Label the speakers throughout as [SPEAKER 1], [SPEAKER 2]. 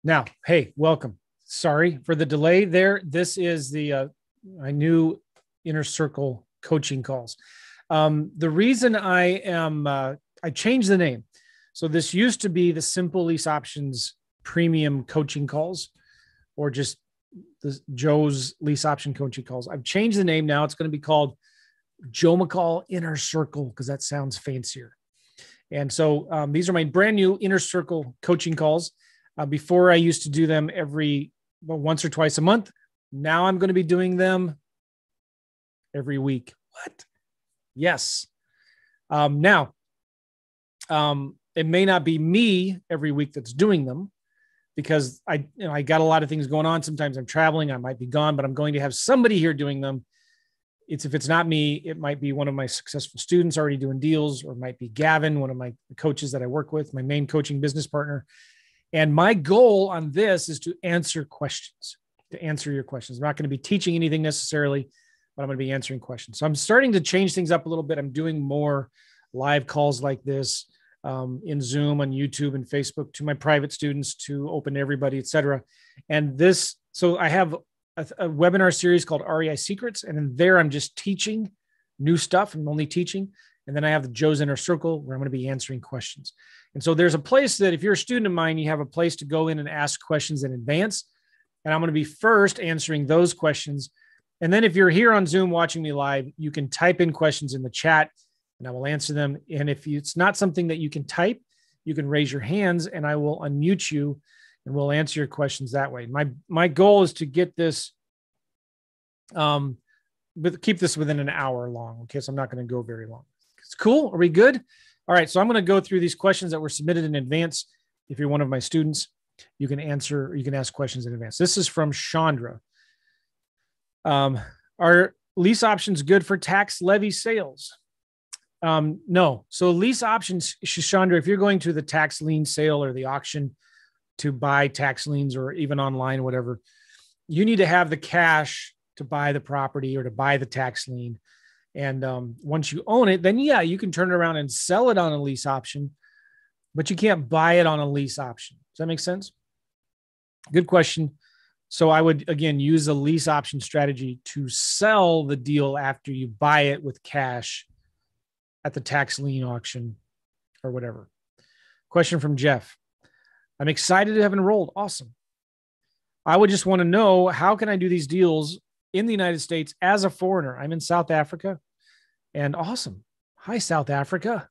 [SPEAKER 1] Now, hey, welcome. Sorry for the delay there. This is the my new inner circle coaching calls. The reason I changed the name. So this used to be the Simple Lease Options Premium Coaching Calls, or just the Joe's Lease Option Coaching Calls. I've changed the name now. It's going to be called Joe McCall Inner Circle because that sounds fancier. And so these are my brand new Inner Circle coaching calls. Before I used to do them once or twice a month. Now I'm going to be doing them every week. What? Yes. Now, it may not be me every week that's doing them because I got a lot of things going on. Sometimes I'm traveling, I might be gone, but I'm going to have somebody here doing them. If it's not me, it might be one of my successful students already doing deals, or it might be Gavin, one of my coaches that I work with, my main coaching business partner. And my goal on this is to answer your questions. I'm not going to be teaching anything necessarily, but I'm going to be answering questions. So I'm starting to change things up a little bit. I'm doing more live calls like this in Zoom, on YouTube and Facebook to my private students, to open to everybody, et cetera. And so I have a webinar series called REI Secrets. And in there, I'm just teaching new stuff. I'm only teaching. And then I have the Joe's Inner Circle where I'm going to be answering questions. And so there's a place that if you're a student of mine, you have a place to go in and ask questions in advance. And I'm going to be first answering those questions. And then if you're here on Zoom watching me live, you can type in questions in the chat and I will answer them. And if it's not something that you can type, you can raise your hands and I will unmute you and we'll answer your questions that way. My goal is to get this, keep this within an hour long. Okay. So I'm not going to go very long. It's cool. Are we good? All right. So I'm going to go through these questions that were submitted in advance. If you're one of my students, you can answer, or you can ask questions in advance. This is from Chandra. Are lease options good for tax levy sales? No. So lease options, Chandra, if you're going to the tax lien sale or the auction to buy tax liens, or even online, whatever, you need to have the cash to buy the property or to buy the tax lien. And once you own it, then yeah, you can turn it around and sell it on a lease option, but you can't buy it on a lease option. Does that make sense? Good question. So I would, again, use a lease option strategy to sell the deal after you buy it with cash at the tax lien auction or whatever. Question from Jeff. I'm excited to have enrolled. Awesome. I would just want to know, how can I do these deals in the United States as a foreigner? I'm in South Africa, and awesome. Hi, South Africa.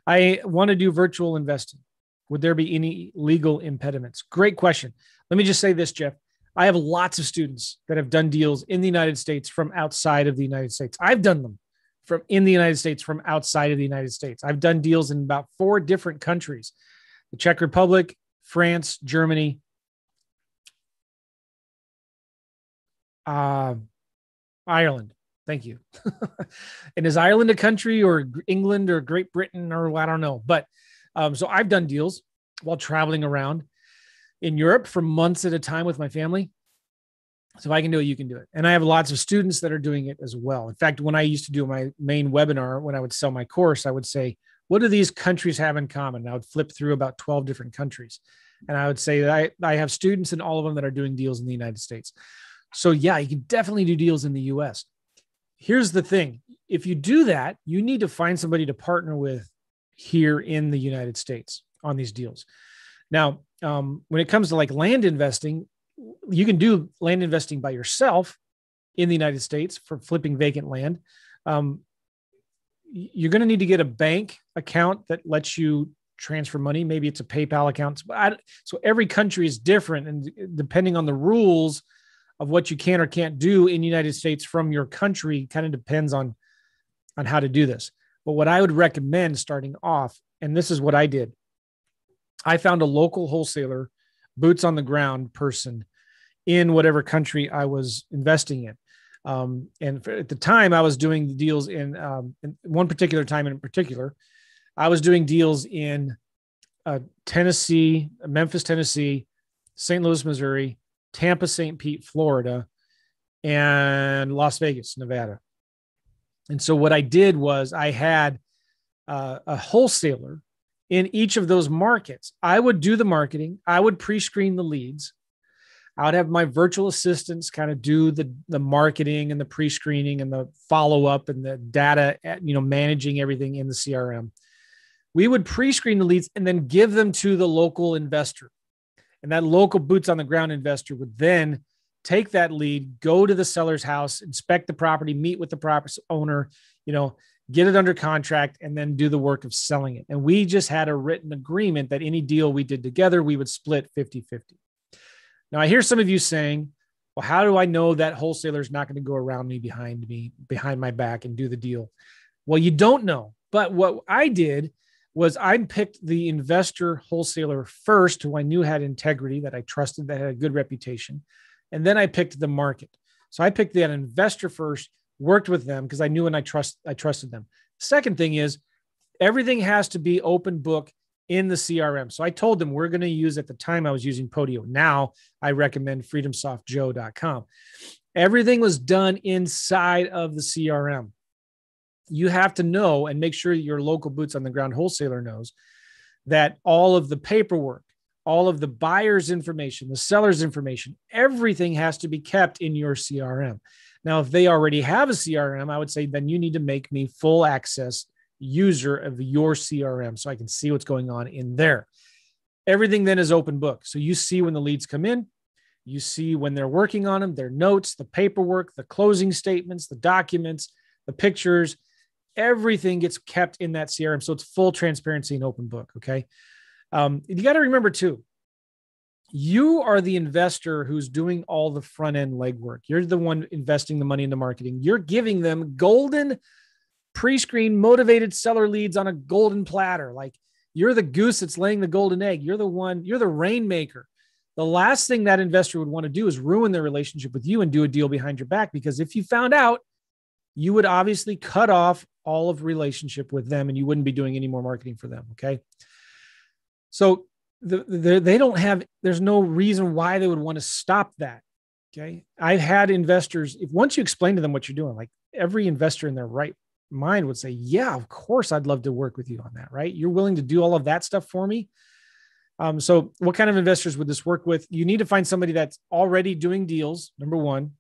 [SPEAKER 1] I want to do virtual investing. Would there be any legal impediments? Great question. Let me just say this, Jeff. I have lots of students that have done deals in the United States from outside of the United States. I've done them in the United States from outside of the United States. I've done deals in about 4 different countries: the Czech Republic, France, Germany, Ireland. Thank you. And is Ireland a country, or England or Great Britain, or I don't know. But so I've done deals while traveling around in Europe for months at a time with my family. So if I can do it, you can do it. And I have lots of students that are doing it as well. In fact, when I used to do my main webinar, when I would sell my course, I would say, what do these countries have in common? And I would flip through about 12 different countries. And I would say that I have students in all of them that are doing deals in the United States. So yeah, you can definitely do deals in the US. Here's the thing. If you do that, you need to find somebody to partner with here in the United States on these deals. Now, when it comes to like land investing, you can do land investing by yourself in the United States for flipping vacant land. You're going to need to get a bank account that lets you transfer money. Maybe it's a PayPal account. So every country is different. And depending on the rules of what you can or can't do in the United States from your country, kind of depends on how to do this. But what I would recommend starting off, and this is what I did, I found a local wholesaler, boots on the ground person in whatever country I was investing in. And at the time I was doing the deals in one particular time in particular, I was doing deals in Tennessee, Memphis, Tennessee, St. Louis, Missouri, Tampa, St. Pete, Florida, and Las Vegas, Nevada. And so what I did was I had a wholesaler in each of those markets. I would do the marketing. I would pre-screen the leads. I would have my virtual assistants kind of do the marketing and the pre-screening and the follow-up and the data, managing everything in the CRM. We would pre-screen the leads and then give them to the local investor. And that local boots on the ground investor would then take that lead, go to the seller's house, inspect the property, meet with the property owner, get it under contract, and then do the work of selling it. And we just had a written agreement that any deal we did together, we would split 50-50. Now, I hear some of you saying, well, how do I know that wholesaler is not going to go around me, behind my back and do the deal? Well, you don't know. But what I did was I picked the investor wholesaler first, who I knew had integrity, that I trusted, that had a good reputation. And then I picked the market. So I picked that investor first, worked with them because I knew and I trusted them. Second thing is everything has to be open book in the CRM. So I told them we're going to use, at the time I was using Podio. Now I recommend freedomsoftjoe.com. Everything was done inside of the CRM. You have to know and make sure your local boots on the ground wholesaler knows that all of the paperwork, all of the buyer's information, the seller's information, everything has to be kept in your CRM. Now, if they already have a CRM, I would say then you need to make me full access user of your CRM so I can see what's going on in there. Everything then is open book. So you see when the leads come in, you see when they're working on them, their notes, the paperwork, the closing statements, the documents, the pictures, everything gets kept in that CRM. So it's full transparency and open book. Okay. You got to remember too, you are the investor who's doing all the front end legwork. You're the one investing the money into marketing. You're giving them golden pre-screen motivated seller leads on a golden platter. Like you're the goose that's laying the golden egg. You're the rainmaker. The last thing that investor would want to do is ruin their relationship with you and do a deal behind your back. Because if you found out, you would obviously cut off all of relationship with them and you wouldn't be doing any more marketing for them. Okay. So there's no reason why they would want to stop that. Okay. I've had investors, once you explain to them what you're doing, like every investor in their right mind would say, yeah, of course, I'd love to work with you on that. Right. You're willing to do all of that stuff for me. So what kind of investors would this work with? You need to find somebody that's already doing deals, number one,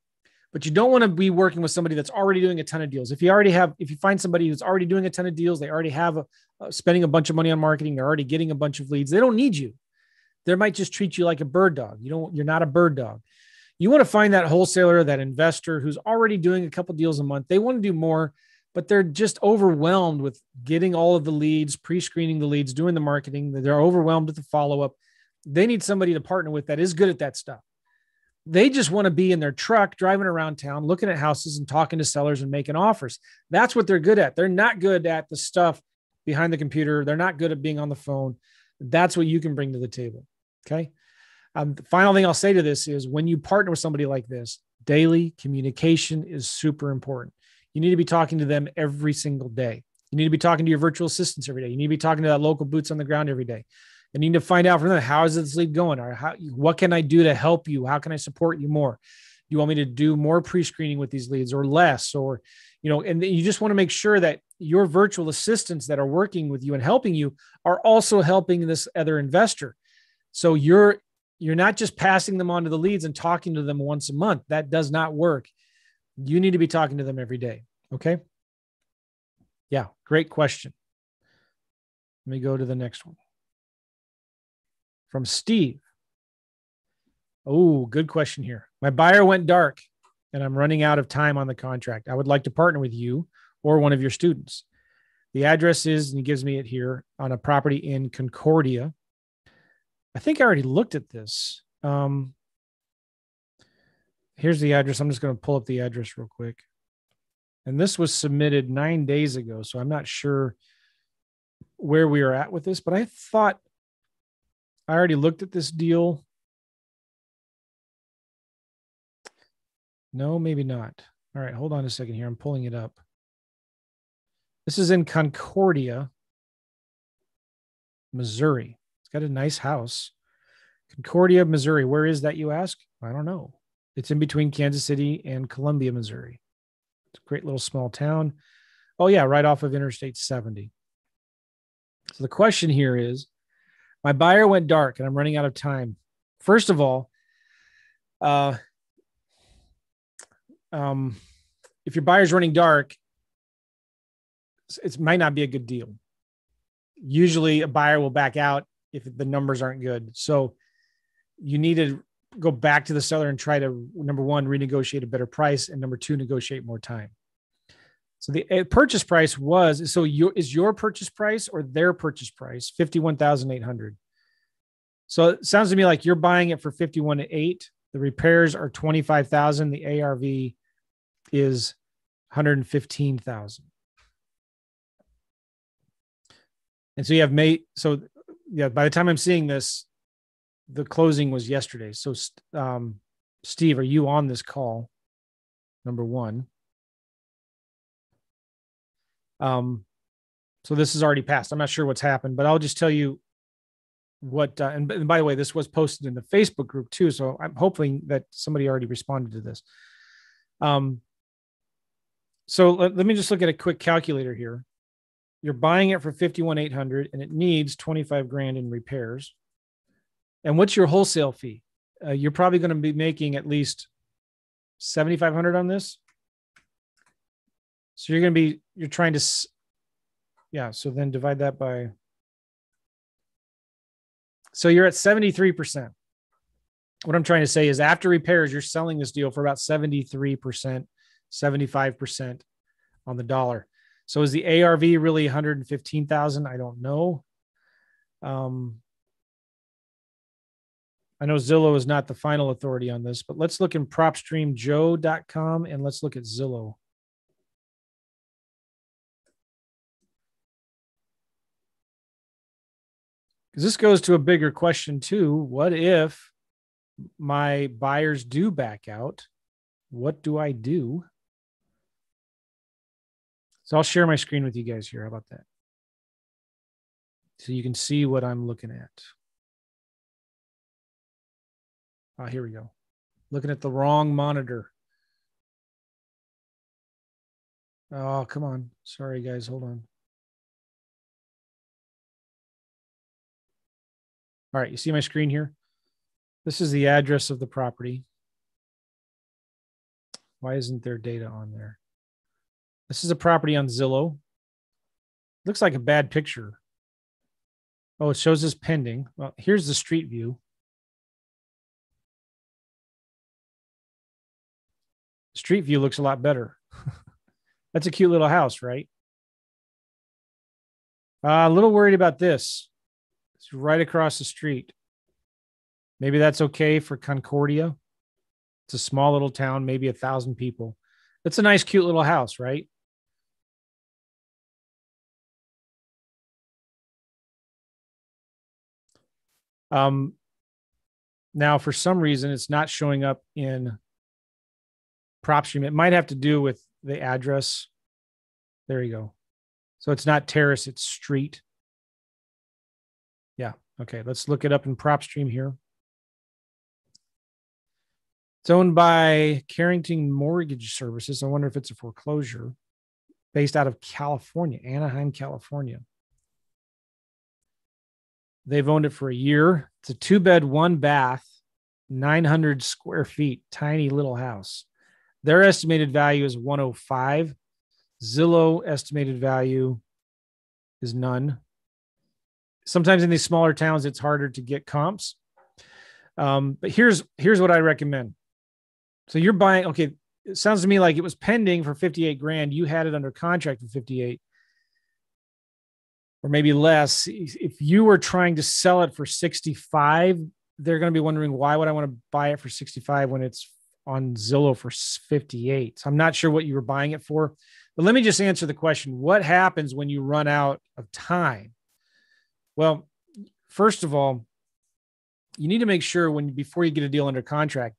[SPEAKER 1] but you don't want to be working with somebody that's already doing a ton of deals. If you find somebody who's already doing a ton of deals, they already have spending a bunch of money on marketing, they're already getting a bunch of leads. They don't need you. They might just treat you like a bird dog. You're not a bird dog. You want to find that wholesaler, that investor who's already doing a couple deals a month. They want to do more, but they're just overwhelmed with getting all of the leads, pre-screening the leads, doing the marketing. They're overwhelmed with the follow-up. They need somebody to partner with that is good at that stuff. They just want to be in their truck, driving around town, looking at houses and talking to sellers and making offers. That's what they're good at. They're not good at the stuff behind the computer. They're not good at being on the phone. That's what you can bring to the table. Okay. The final thing I'll say to this is when you partner with somebody like this, daily communication is super important. You need to be talking to them every single day. You need to be talking to your virtual assistants every day. You need to be talking to that local boots on the ground every day. You need to find out from them, how is this lead going? Or what can I do to help you? How can I support you more? Do you want me to do more pre-screening with these leads or less? Or, and you just want to make sure that your virtual assistants that are working with you and helping you are also helping this other investor. So you're not just passing them on to the leads and talking to them once a month. That does not work. You need to be talking to them every day. Okay. Yeah. Great question. Let me go to the next one. From Steve. Oh, good question here. My buyer went dark and I'm running out of time on the contract. I would like to partner with you or one of your students. The address is, and he gives me it here, on a property in Concordia. I think I already looked at this. Here's the address. I'm just going to pull up the address real quick. And this was submitted 9 days ago, so I'm not sure where we are at with this, but I thought I already looked at this deal. No, maybe not. All right, hold on a second here. I'm pulling it up. This is in Concordia, Missouri. It's got a nice house. Concordia, Missouri. Where is that, you ask? I don't know. It's in between Kansas City and Columbia, Missouri. It's a great little small town. Oh, yeah, right off of Interstate 70. So the question here is, my buyer went dark and I'm running out of time. First of all, if your buyer's running dark, it might not be a good deal. Usually a buyer will back out if the numbers aren't good. So you need to go back to the seller and try to, number one, renegotiate a better price, and number two, negotiate more time. So the purchase price was, is your purchase price or their purchase price $51,800? So it sounds to me like you're buying it for $51,800. The repairs are $25,000. The ARV is $115,000. And so you have by the time I'm seeing this, the closing was yesterday. So, Steve, are you on this call? Number one. So this is already passed. I'm not sure what's happened, but I'll just tell you what, and by the way, this was posted in the Facebook group too. So I'm hoping that somebody already responded to this. So let me just look at a quick calculator here. You're buying it for $51,800 and it needs $25,000 in repairs. And what's your wholesale fee? You're probably going to be making at least $7,500 on this. So you're trying to, so then divide that by, so you're at 73%. What I'm trying to say is after repairs, you're selling this deal for about 73%, 75% on the dollar. So is the ARV really 115,000? I don't know. I know Zillow is not the final authority on this, but let's look in propstreamjoe.com and let's look at Zillow. Because this goes to a bigger question too. What if my buyers do back out? What do I do? So I'll share my screen with you guys here. How about that? So you can see what I'm looking at. Oh, here we go. Looking at the wrong monitor. Oh, come on. Sorry, guys. Hold on. All right. You see my screen here? This is the address of the property. Why isn't there data on there? This is a property on Zillow. Looks like a bad picture. Oh, it shows us pending. Well, here's the street view. Street view looks a lot better. That's a cute little house, right? A little worried about this. It's right across the street. Maybe that's okay for Concordia. It's a small little town, maybe 1,000 people. It's a nice, cute little house, right? Now, for some reason, it's not showing up in PropStream. It might have to do with the address. There you go. So it's not terrace, it's street. Yeah. Okay. Let's look it up in PropStream here. It's owned by Carrington Mortgage Services. I wonder if it's a foreclosure based out of California, Anaheim, California. They've owned it for a year. It's a 2-bed, 1-bath, 900 square feet, tiny little house. Their estimated value is 105. Zillow estimated value is none. Sometimes in these smaller towns, it's harder to get comps. But here's what I recommend. So you're buying, okay, it sounds to me like it was pending for $58,000. You had it under contract for 58, or maybe less. If you were trying to sell it for 65, they're going to be wondering, why would I want to buy it for 65 when it's on Zillow for 58? So I'm not sure what you were buying it for, but let me just answer the question. What happens when you run out of time? Well, first of all, you need to make sure before you get a deal under contract,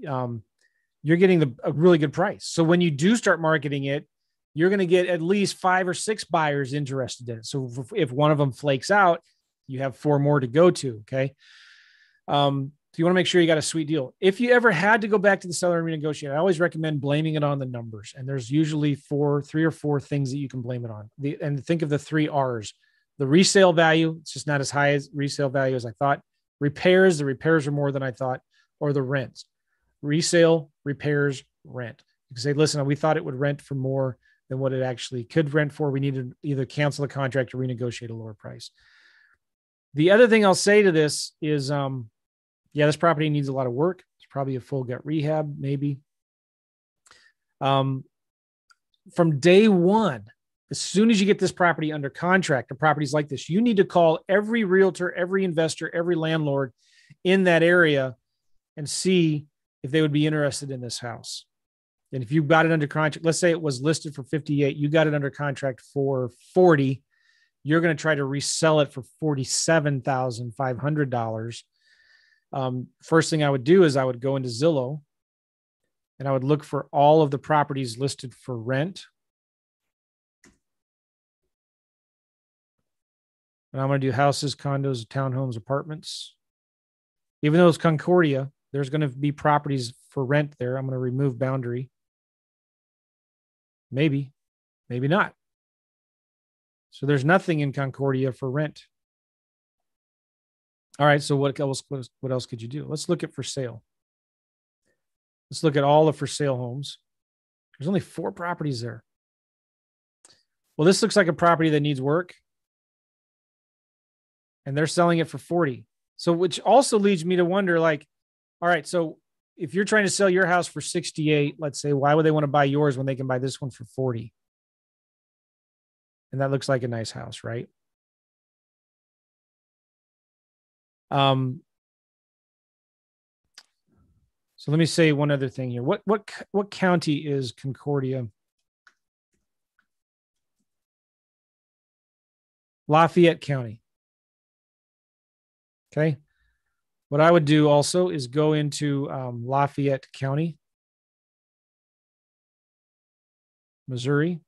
[SPEAKER 1] you're getting a really good price. So when you do start marketing it, you're going to get at least 5 or 6 buyers interested in it. So if one of them flakes out, you have 4 more to go to. Okay. So you want to make sure you got a sweet deal. If you ever had to go back to the seller and renegotiate, I always recommend blaming it on the numbers. And there's usually 3 or 4 things that you can blame it on. And think of the 3 R's: The resale value, it's just not as high as resale value as I thought. Repairs, the repairs are more than I thought, or the rents. Resale, repairs, rent. You can say, listen, we thought it would rent for more than what it actually could rent for. We need to either cancel the contract or renegotiate a lower price. The other thing I'll say to this is, this property needs a lot of work. It's probably a full gut rehab, maybe. From day one, as soon as you get this property under contract, or properties like this, you need to call every realtor, every investor, every landlord in that area and see if they would be interested in this house. And if you got it under contract, let's say it was listed for 58, you got it under contract for 40, you're going to try to resell it for $47,500. First thing I would do is I would go into Zillow and I would look for all of the properties listed for rent. And I'm going to do houses, condos, townhomes, apartments. Even though it's Concordia, there's going to be properties for rent there. I'm going to remove boundary. Maybe, maybe not. So there's nothing in Concordia for rent. All right, so what else could you do? Let's look at for sale. Let's look at all the for sale homes. There's only 4 properties there. Well, this looks like a property that needs work. And they're selling it for 40. So which also leads me to wonder, like, all right, so if you're trying to sell your house for 68, let's say, why would they want to buy yours when they can buy this one for 40? And that looks like a nice house, right? So let me say one other thing here. What county is Concordia? Lafayette County. Okay. What I would do also is go into Lafayette County, Missouri.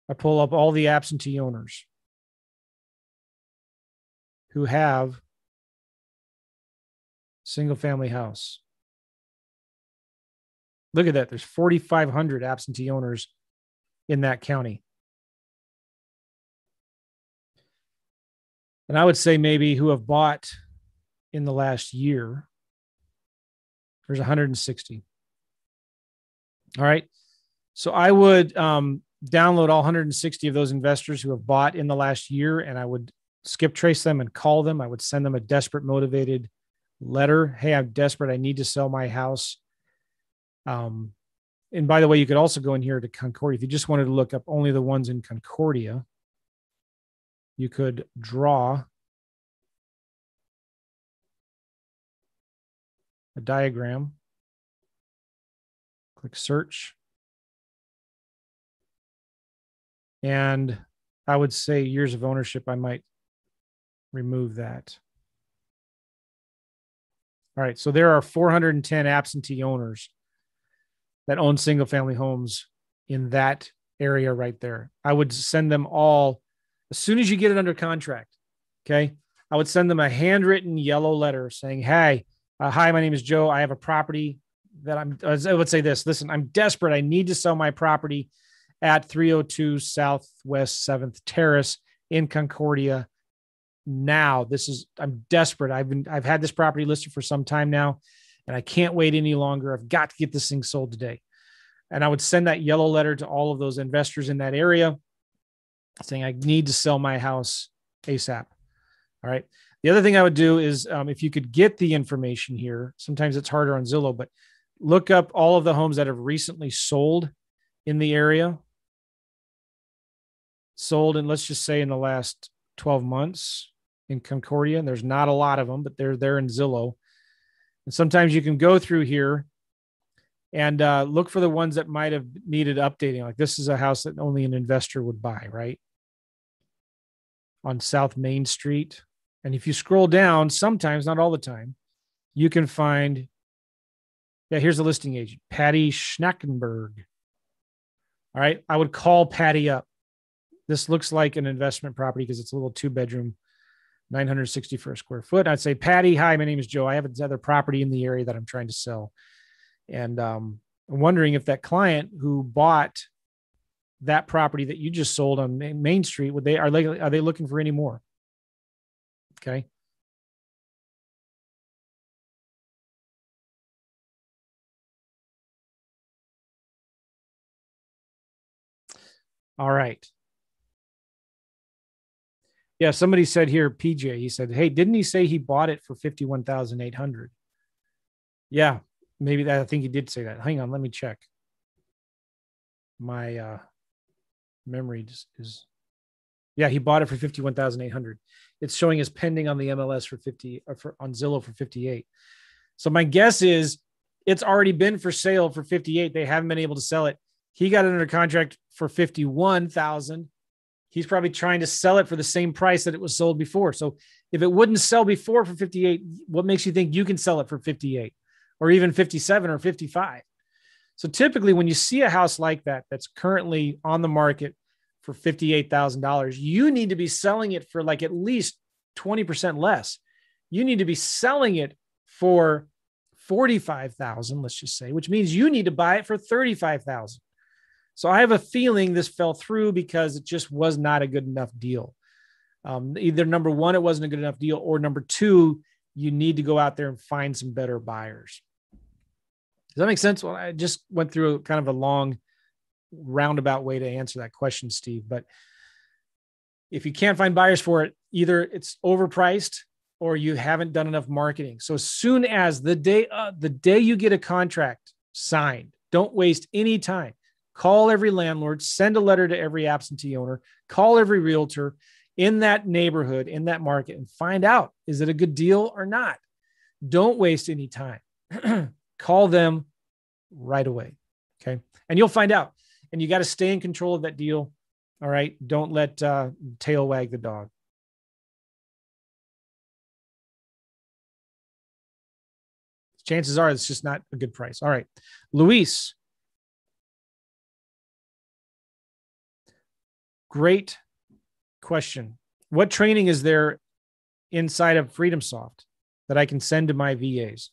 [SPEAKER 1] I pull up all the absentee owners who have single family house. Look at that. There's 4,500 absentee owners in that county. And I would say maybe who have bought in the last year, there's 160. All right. So I would download all 160 of those investors who have bought in the last year, and I would skip trace them and call them. I would send them a desperate, motivated letter. Hey, I'm desperate. I need to sell my house. And by the way, you could also go in here to Concordia. If you just wanted to look up only the ones in Concordia, you could draw a diagram, click search, and I would say years of ownership, I might remove that. All right, so there are 410 absentee owners that own single family homes in that area right there. I would send them all, as soon as you get it under contract, okay, I would send them a handwritten yellow letter saying, hey, hi, my name is Joe. I have a property that I would say this, listen, I'm desperate. I need to sell my property at 302 Southwest 7th Terrace in Concordia. Now, I'm desperate. I've had this property listed for some time now, and I can't wait any longer. I've got to get this thing sold today. And I would send that yellow letter to all of those investors in that area saying, I need to sell my house ASAP. All right. The other thing I would do is if you could get the information here, sometimes it's harder on Zillow, but look up all of the homes that have recently sold in the area. Sold, and let's just say in the last 12 months in Concordia. And there's not a lot of them, but they're there in Zillow. And sometimes you can go through here and look for the ones that might have needed updating. Like this is a house that only an investor would buy, right? On South Main Street. And if you scroll down, sometimes, not all the time, you can find, here's the listing agent, Patty Schnackenberg. All right. I would call Patty up. This looks like an investment property because it's a little 2-bedroom, 960 square foot. I'd say, Patty, hi, my name is Joe. I have another property in the area that I'm trying to sell. And I'm wondering if that client who bought that property that you just sold on Main Street, are they looking for any more? Okay. All right. Yeah, somebody said here, PJ, he said, hey, didn't he say he bought it for 51,800? Yeah, maybe that. I think he did say that. Hang on, let me check. My memory just is. Yeah, he bought it for 51,800. It's showing as pending on the MLS for 50 on Zillow for 58. So my guess is it's already been for sale for 58. They haven't been able to sell it. He got it under contract for 51,000. He's probably trying to sell it for the same price that it was sold before. So if it wouldn't sell before for 58, what makes you think you can sell it for 58 or even 57 or 55? So typically when you see a house like that, that's currently on the market for $58,000, you need to be selling it for like at least 20% less. You need to be selling it for 45,000, let's just say, which means you need to buy it for 35,000. So I have a feeling this fell through because it just was not a good enough deal. Either number one, it wasn't a good enough deal, or number two, you need to go out there and find some better buyers. Does that make sense? Well, I just went through kind of a long roundabout way to answer that question, Steve. But if you can't find buyers for it, either it's overpriced or you haven't done enough marketing. So as soon as the day you get a contract signed, don't waste any time. Call every landlord, send a letter to every absentee owner, call every realtor in that neighborhood, in that market, and find out, is it a good deal or not? Don't waste any time. Call them right away. Okay. And you'll find out. And you got to stay in control of that deal. All right. Don't let tail wag the dog. Chances are it's just not a good price. All right. Luis. Great question. What training is there inside of FreedomSoft that I can send to my VAs?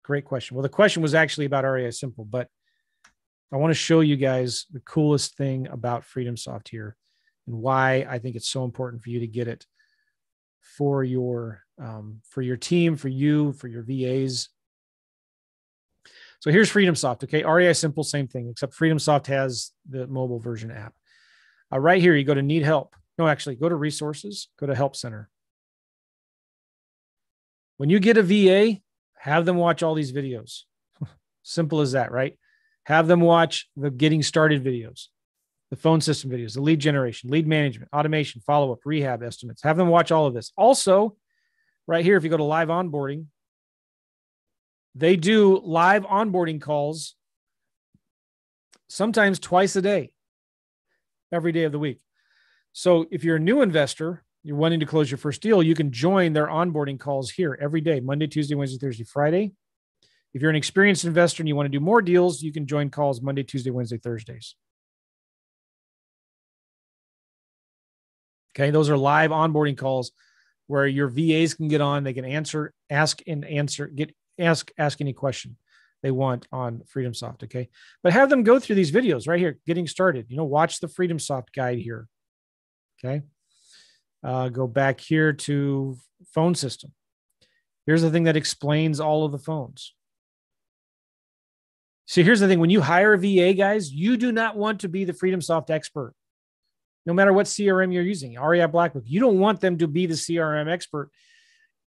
[SPEAKER 1] Great question. Well, the question was actually about REI Simple, but I want to show you guys the coolest thing about FreedomSoft here and why I think it's so important for you to get it for your team, for you, for your VAs. So here's FreedomSoft. Okay. REI Simple, same thing, except FreedomSoft has the mobile version app. Right here, you go to need help. No, actually, go to resources, go to help center. When you get a VA, have them watch all these videos. Simple as that, right? Have them watch the getting started videos, the phone system videos, the lead generation, lead management, automation, follow-up, rehab estimates. Have them watch all of this. Also, right here, if you go to live onboarding, they do live onboarding calls sometimes twice a day, every day of the week. So if you're a new investor, you're wanting to close your first deal, you can join their onboarding calls here every day, Monday, Tuesday, Wednesday, Thursday, Friday. If you're an experienced investor and you want to do more deals, you can join calls Monday, Tuesday, Wednesday, Thursdays. Okay. Those are live onboarding calls where your VAs can get on, they can ask any question they want on FreedomSoft. Okay. But have them go through these videos right here, getting started, watch the FreedomSoft guide here. Okay. Go back here to phone system. Here's the thing that explains all of the phones. See, here's the thing. When you hire a VA, guys, you do not want to be the FreedomSoft expert. No matter what CRM you're using, REI Blackbook, you don't want them to be the CRM expert.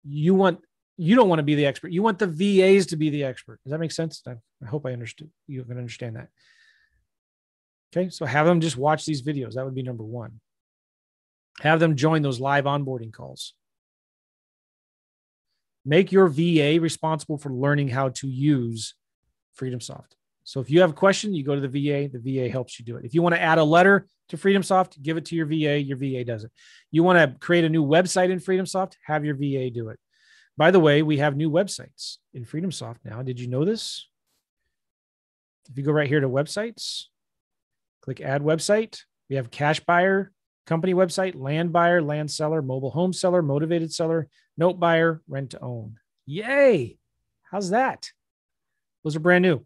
[SPEAKER 1] You don't want to be the expert. You want the VAs to be the expert. Does that make sense? I hope I understood. You can understand that. Okay. So have them just watch these videos. That would be number one. Have them join those live onboarding calls. Make your VA responsible for learning how to use FreedomSoft. So if you have a question, you go to the VA helps you do it. If you want to add a letter to FreedomSoft, give it to your VA does it. You want to create a new website in FreedomSoft, have your VA do it. By the way, we have new websites in FreedomSoft now. Did you know this? If you go right here to websites, click add website. We have cash buyer, company website, land buyer, land seller, mobile home seller, motivated seller, note buyer, rent to own. Yay. How's that? Those are brand new.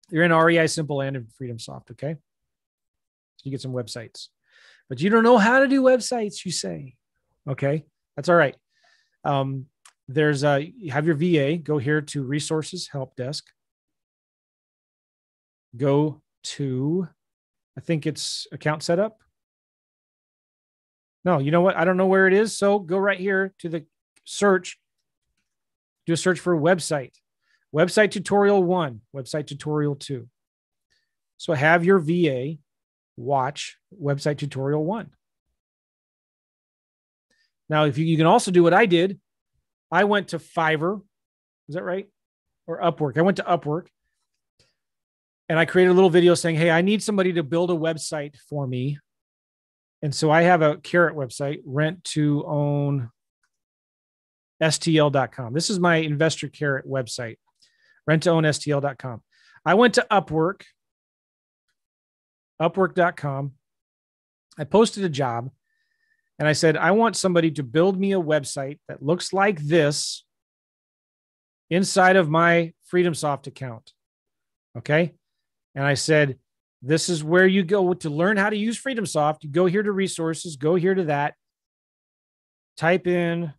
[SPEAKER 1] You're in REI Simple and in FreedomSoft. Okay. You get some websites, but you don't know how to do websites, you say. Okay, that's all right. You have your VA, go here to resources, help desk. Go to, I think it's account setup. No, you know what? I don't know where it is. So go right here to the search, do a search for website, website tutorial 1, website tutorial 2. So have your VA watch website tutorial 1. Now, if you can also do what I did, I went to Fiverr. Is that right? Or Upwork. I went to Upwork and I created a little video saying, hey, I need somebody to build a website for me. And so I have a Carrot website, rent to own STL.com. This is my investor Carrot website, rent to own STL.com. I went to Upwork, Upwork.com. I posted a job and I said, I want somebody to build me a website that looks like this inside of my FreedomSoft account. Okay. And I said, this is where you go to learn how to use FreedomSoft. You go here to resources, go here to that, type in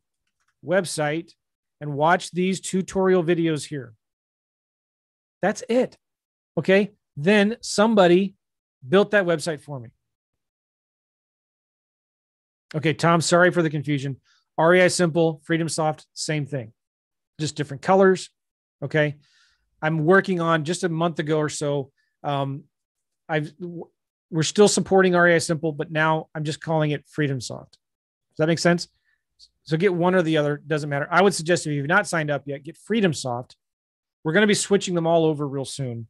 [SPEAKER 1] website and watch these tutorial videos here. That's it. Okay. Then somebody built that website for me. Okay, Tom, sorry for the confusion. REI Simple, FreedomSoft, same thing, just different colors. Okay. I'm working on just a month ago or so. We're still supporting REI Simple, but now I'm just calling it FreedomSoft. Does that make sense? So get one or the other, doesn't matter. I would suggest if you've not signed up yet, get FreedomSoft. We're going to be switching them all over real soon.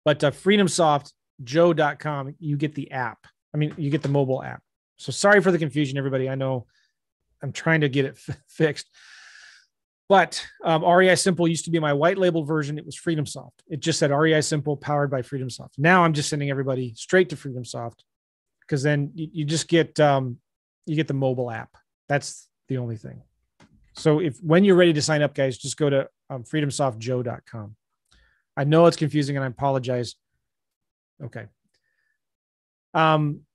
[SPEAKER 1] But FreedomSoftJoe.com, you get the app. I mean, you get the mobile app. So sorry for the confusion, everybody. I know I'm trying to get it fixed. But REI Simple used to be my white label version. It was FreedomSoft. It just said REI Simple powered by FreedomSoft. Now I'm just sending everybody straight to FreedomSoft because then you just get the mobile app. That's the only thing. So when you're ready to sign up, guys, just go to freedomsoftjoe.com. I know it's confusing and I apologize. Okay.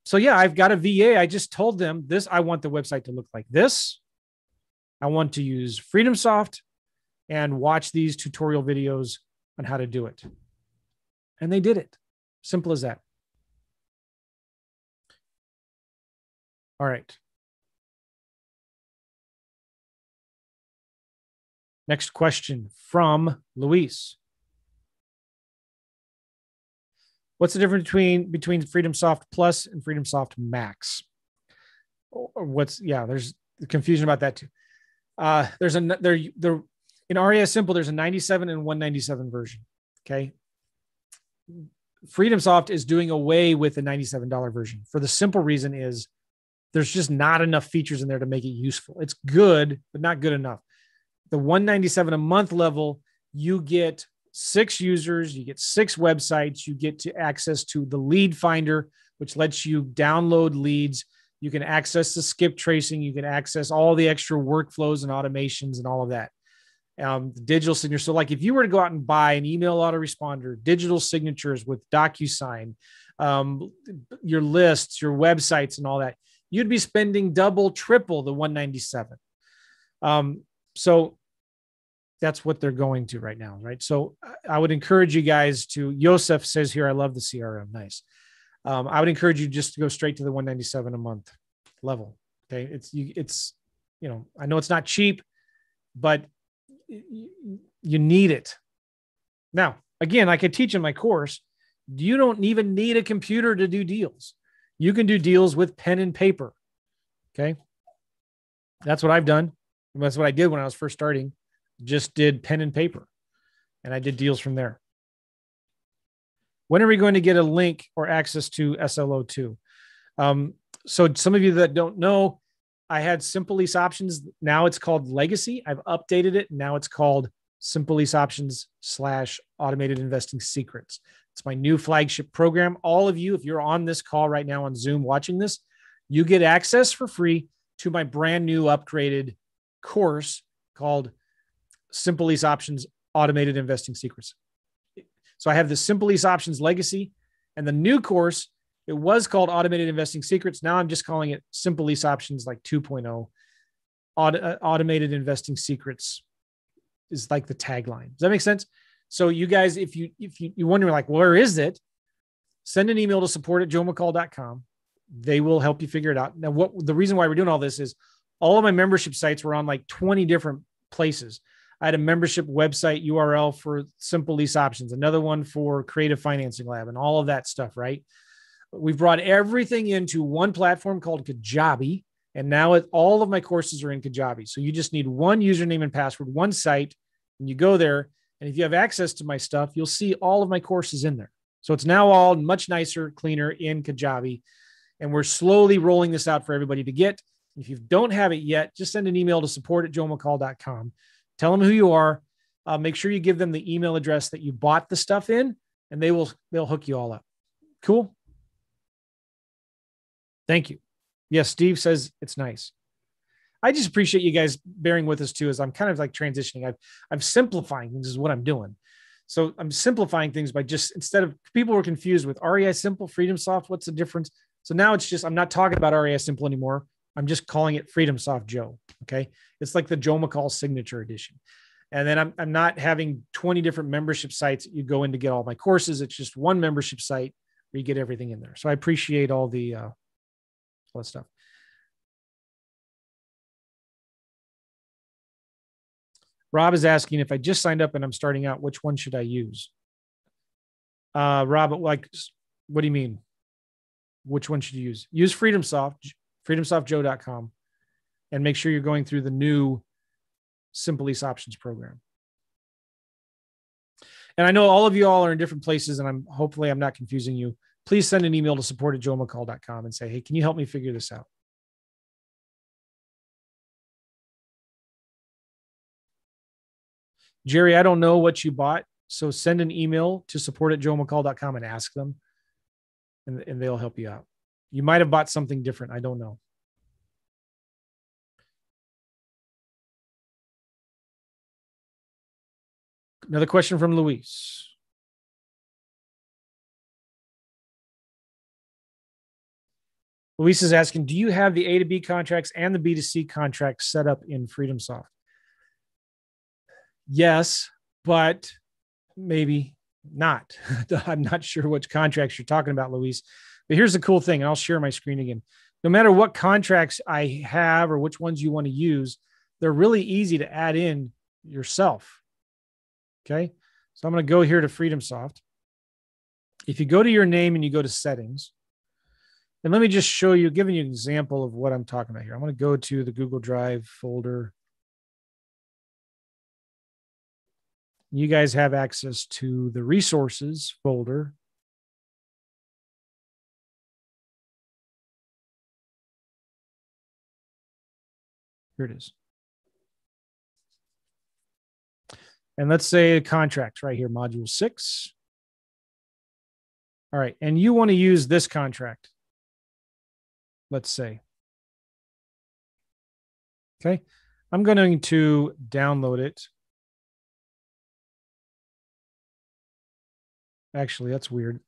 [SPEAKER 1] So yeah, I've got a VA. I just told them this. I want the website to look like this. I want to use FreedomSoft and watch these tutorial videos on how to do it. And they did it. Simple as that. All right. Next question from Luis. What's the difference between FreedomSoft Plus and FreedomSoft Max? Or there's confusion about that too. In REI Simple, there's a 97 and 197 version. Okay. FreedomSoft is doing away with the $97 version for the simple reason is there's just not enough features in there to make it useful. It's good, but not good enough. The $197 a month level, you get 6 users, you get 6 websites, you get to access to the lead finder, which lets you download leads. You can access the skip tracing. You can access all the extra workflows and automations and all of that. The digital signature. So like if you were to go out and buy an email autoresponder, digital signatures with DocuSign, your lists, your websites and all that, you'd be spending double, triple the $197. So that's what they're going to right now, right? So I would encourage you guys to, Yosef says here, I love the CRM. Nice. I would encourage you just to go straight to the $197 a month level. Okay. It's, I know it's not cheap, but you need it. Now, again, I could teach in my course, you don't even need a computer to do deals. You can do deals with pen and paper. Okay. That's what I've done. That's what I did when I was first starting. Just did pen and paper and I did deals from there. When are we going to get a link or access to SLO2? So some of you that don't know, I had Simple Lease Options. Now it's called Legacy. I've updated it. Now it's called Simple Lease Options / Automated Investing Secrets. It's my new flagship program. All of you, if you're on this call right now on Zoom watching this, you get access for free to my brand new upgraded course called Simple Lease Options Automated Investing Secrets. So I have the Simple Lease Options Legacy, And the new course, it was called Automated Investing Secrets. Now I'm just calling it Simple Lease Options like 2.0. Automated Investing Secrets is like the tagline. Does that make sense? So you guys, if you wonder like, where is it? Send an email to support@joemccall.com. They will help you figure it out. Now, the reason why we're doing all this is all of my membership sites were on like 20 different places. I had a membership website URL for Simple Lease Options, another one for Creative Financing Lab, and all of that stuff, right? We've brought everything into one platform called Kajabi, and now all of my courses are in Kajabi. So you just need one username and password, one site, and you go there. And if you have access to my stuff, you'll see all of my courses in there. So it's now all much nicer, cleaner in Kajabi. And we're slowly rolling this out for everybody to get. If you don't have it yet, just send an email to support@joemccall.com. Tell them who you are. Make sure you give them the email address that you bought the stuff in, and they'll hook you all up. Cool. Thank you. Yes, Steve says it's nice. I just appreciate you guys bearing with us too, as I'm kind of like transitioning. I'm simplifying things is what I'm doing. So I'm simplifying things by just, instead of, people were confused with REI Simple, Freedom Soft. What's the difference? So now it's just, I'm not talking about REI Simple anymore. I'm just calling it Freedom Soft Joe. Okay. It's like the Joe McCall signature edition. And then I'm not having 20 different membership sites that you go in to get all my courses. It's just one membership site where you get everything in there. So I appreciate all that stuff. Rob is asking, if I just signed up and I'm starting out, which one should I use? Rob, like, what do you mean? Which one should you use? Use Freedom Soft, freedomsoftjoe.com, and make sure you're going through the new Simple Lease Options program. And I know all of you all are in different places, and hopefully I'm not confusing you. Please send an email to support@joemccall.com and say, hey, can you help me figure this out? Jerry, I don't know what you bought, so send an email to support@joemccall.com and ask them, and they'll help you out. You might have bought something different. I don't know. Another question from Luis. Luis is asking, do you have the A to B contracts and the B to C contracts set up in FreedomSoft? Yes, but maybe not. I'm not sure which contracts you're talking about, Luis. But here's the cool thing, and I'll share my screen again. No matter what contracts I have or which ones you want to use, they're really easy to add in yourself. Okay, so I'm going to go here to FreedomSoft. If you go to your name and you go to settings, and let me just show you, giving you an example of what I'm talking about here. I'm going to go to the Google Drive folder. You guys have access to the resources folder. Here it is. And let's say contracts right here, module 6. All right. And you want to use this contract, let's say. Okay. I'm going to download it. Actually, that's weird.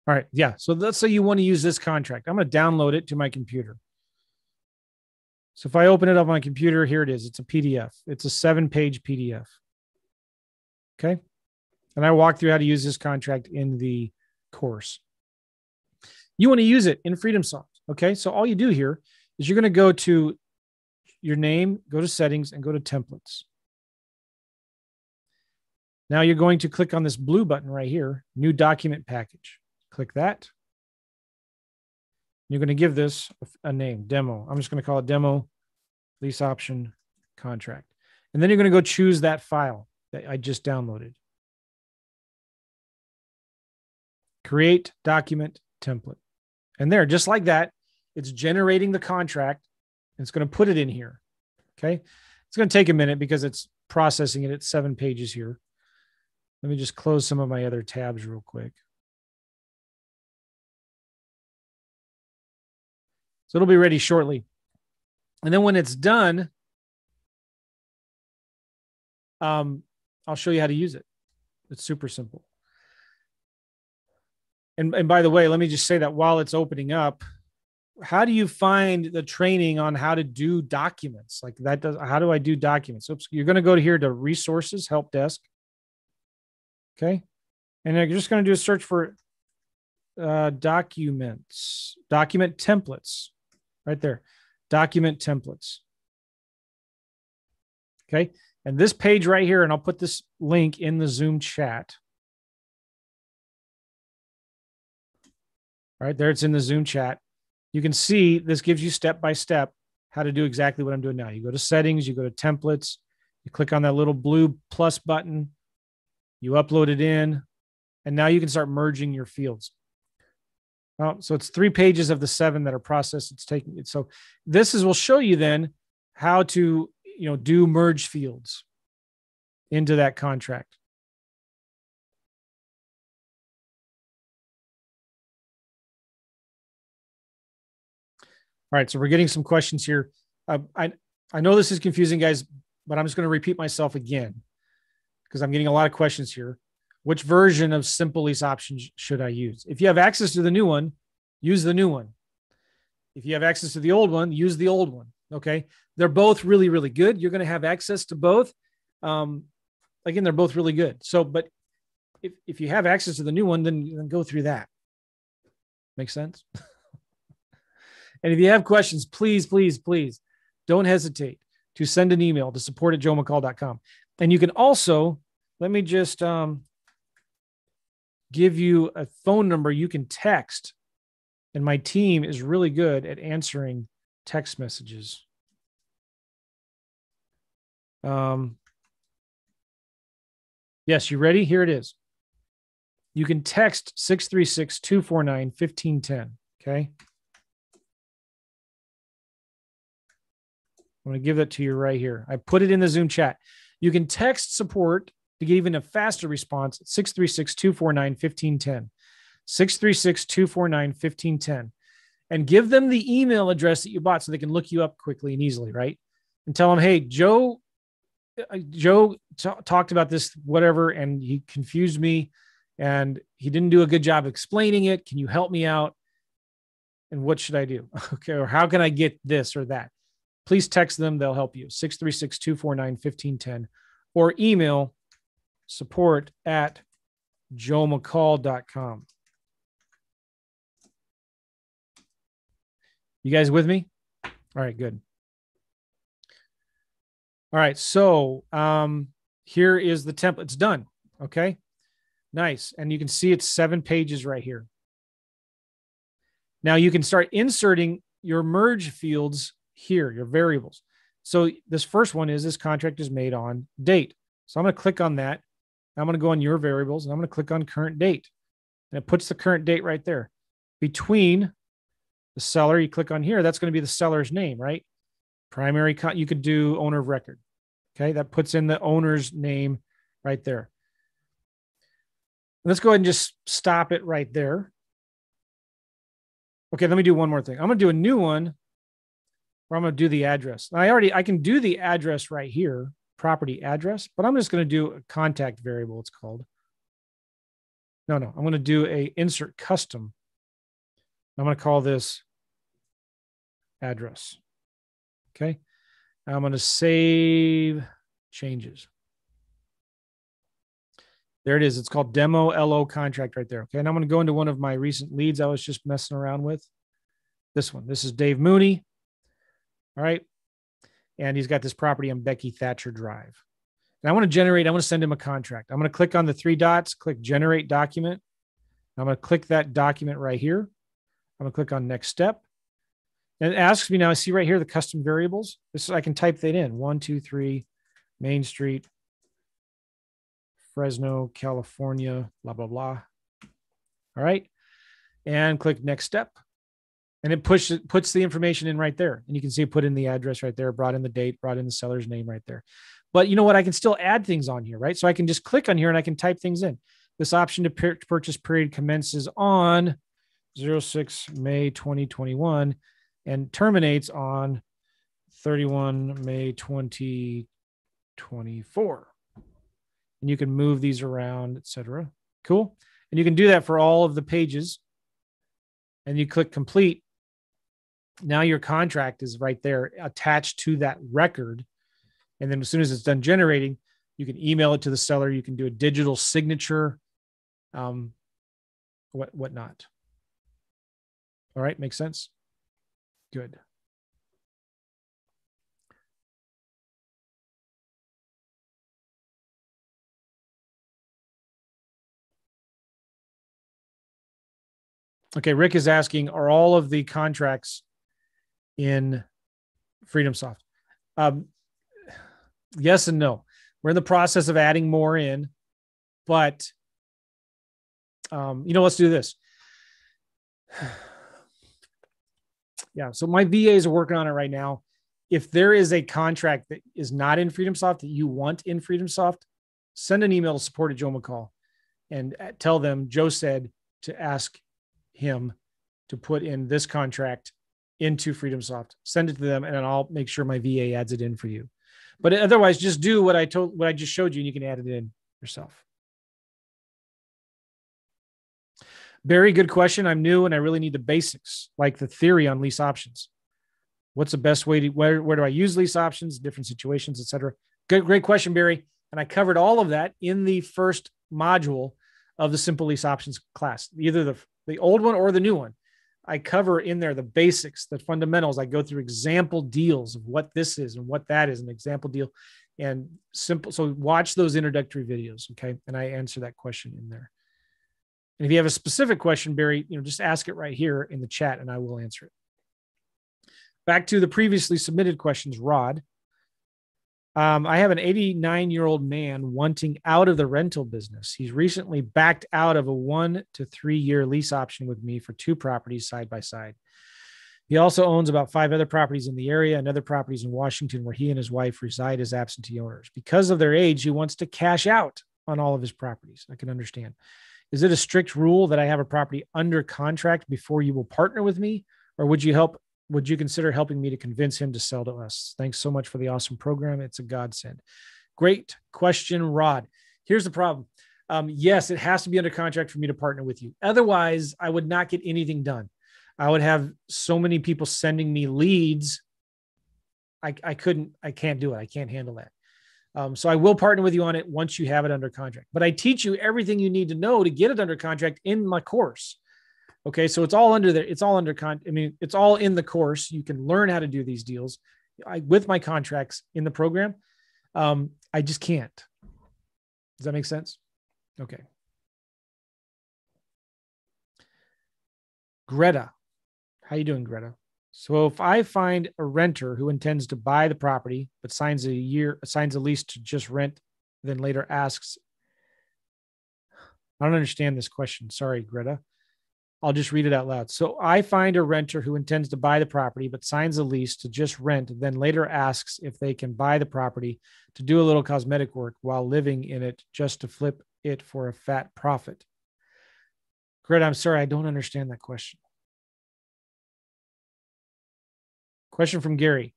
[SPEAKER 1] All right. Yeah. So let's say you want to use this contract. I'm going to download it to my computer. So if I open it up on my computer, here it is. It's a PDF. It's a 7-page PDF. Okay. And I walk through how to use this contract in the course. You want to use it in FreedomSoft. Okay. So all you do here is you're going to go to your name, go to settings, and go to templates. Now you're going to click on this blue button right here, new document package. Click that. You're going to give this a name, demo. I'm just going to call it demo lease option contract. And then you're going to go choose that file that I just downloaded. Create document template. And there, just like that, it's generating the contract and it's going to put it in here. Okay. It's going to take a minute because it's processing it. It's 7 pages here. Let me just close some of my other tabs real quick. So it'll be ready shortly. And then when it's done, I'll show you how to use it. It's super simple. And by the way, let me just say that while it's opening up, how do you find the training on how to do documents? Like that does, how do I do documents? Oops, you're going to go to here to resources, help desk. Okay. And you're just going to do a search for documents, document templates right there, document templates. Okay. And this page right here, and I'll put this link in the Zoom chat. All right, there it's in the Zoom chat. You can see this gives you step-by-step how to do exactly what I'm doing now. You go to settings, you go to templates, you click on that little blue plus button, you upload it in, and now you can start merging your fields. So it's 3 pages of the 7 that are processed. It's taking it. So this will show you then how to, do merge fields into that contract. All right, so we're getting some questions here. I know this is confusing, guys, but I'm just going to repeat myself again because I'm getting a lot of questions here. Which version of Simple Lease Options should I use? If you have access to the new one, use the new one. If you have access to the old one, use the old one. Okay, they're both really, really good. You're going to have access to both. Again, they're both really good. So, but if you have access to the new one, then go through that. Make sense? And if you have questions, please, please, please don't hesitate to send an email to support@joemccall.com. And you can also, let me just give you a phone number you can text. And my team is really good at answering text messages. Yes, you ready? Here it is. You can text 636-249-1510. Okay. I'm going to give that to you right here. I put it in the Zoom chat. You can text support to get even a faster response at 636-249-1510. 636-249-1510. And give them the email address that you bought so they can look you up quickly and easily, right? And tell them, hey, Joe talked about this, whatever, and he confused me and he didn't do a good job explaining it. Can you help me out? And what should I do? Okay. Or how can I get this or that? Please text them. They'll help you. 636-249-1510 or email support@joemccall.com. You guys with me? All right, good. All right. So here is the template. It's done. Okay. Nice. And you can see it's 7 pages right here. Now you can start inserting your merge fields here, your variables. So this first one is this contract is made on date. So I'm going to click on that. I'm going to go on your variables and I'm going to click on current date. And it puts the current date right there. Between the seller, you click on here, that's going to be the seller's name, right? Primary, you could do owner of record. Okay, that puts in the owner's name right there. Let's go ahead and just stop it right there. Okay, let me do one more thing. I'm going to do a new one where I'm going to do the address. I can do the address right here, property address, but I'm just going to do a contact variable, it's called. No, I'm going to do a insert custom. I'm going to call this address. Okay. I'm going to save changes. There it is. It's called demo LO contract right there. Okay. And I'm going to go into one of my recent leads I was just messing around with. This one. This is Dave Mooney. All right. And he's got this property on Becky Thatcher Drive. And I want to send him a contract. I'm going to click on the 3 dots, click generate document. I'm going to click that document right here. I'm going to click on next step. And it asks me now, I see right here the custom variables. This is, I can type that in. 123 Main Street, Fresno, California, blah, blah, blah. All right. And click next step. And it puts the information in right there. And you can see it put in the address right there, brought in the date, brought in the seller's name right there. But you know what? I can still add things on here, right? So I can just click on here and I can type things in. This option to purchase period commences on 06 May 2021 and terminates on 31 May 2024. And you can move these around, etc. Cool. And you can do that for all of the pages. And you click complete. Now your contract is right there attached to that record. And then as soon as it's done generating, you can email it to the seller. You can do a digital signature, whatnot. All right. Makes sense. Good. Okay. Rick is asking, are all of the contracts in FreedomSoft? Yes and no. We're in the process of adding more in, but let's do this. Yeah. So my VAs are working on it right now. If there is a contract that is not in FreedomSoft that you want in FreedomSoft, send an email to support at Joe McCall and tell them Joe said to ask him to put in this contract into FreedomSoft. Send it to them, and then I'll make sure my VA adds it in for you. But otherwise, just do what I just showed you, and you can add it in yourself. Very good question. I'm new and I really need the basics, like the theory on lease options. What's the best way to, where do I use lease options, different situations, et cetera? Great question, Barry. And I covered all of that in the first module of the simple lease options class, either the old one or the new one. I cover in there the basics, the fundamentals. I go through example deals of what this is and what that is, an example deal and simple. So watch those introductory videos. Okay. And I answer that question in there. And if you have a specific question, Barry, just ask it right here in the chat and I will answer it. Back to the previously submitted questions, Rod. I have an 89-year-old man wanting out of the rental business. He's recently backed out of a 1 to 3 year lease option with me for 2 properties side by side. He also owns about 5 other properties in the area and other properties in Washington where he and his wife reside as absentee owners. Because of their age, he wants to cash out on all of his properties. I can understand. Is it a strict rule that I have a property under contract before you will partner with me? Or would you consider helping me to convince him to sell to us? Thanks so much for the awesome program. It's a godsend. Great question, Rod. Here's the problem. Yes, it has to be under contract for me to partner with you. Otherwise, I would not get anything done. I would have so many people sending me leads. I can't do it. I can't handle that. So I will partner with you on it once you have it under contract. But I teach you everything you need to know to get it under contract in my course. Okay, so it's all under there. It's all it's all in the course. You can learn how to do these deals with my contracts in the program. I just can't. Does that make sense? Okay. Greta, how you doing, Greta? So if I find a renter who intends to buy the property, but signs a lease to just rent, then later asks, I don't understand this question. Sorry, Greta. I'll just read it out loud. So I find a renter who intends to buy the property, but signs a lease to just rent, then later asks if they can buy the property to do a little cosmetic work while living in it just to flip it for a fat profit. Greta, I'm sorry, I don't understand that question. Question from Gary.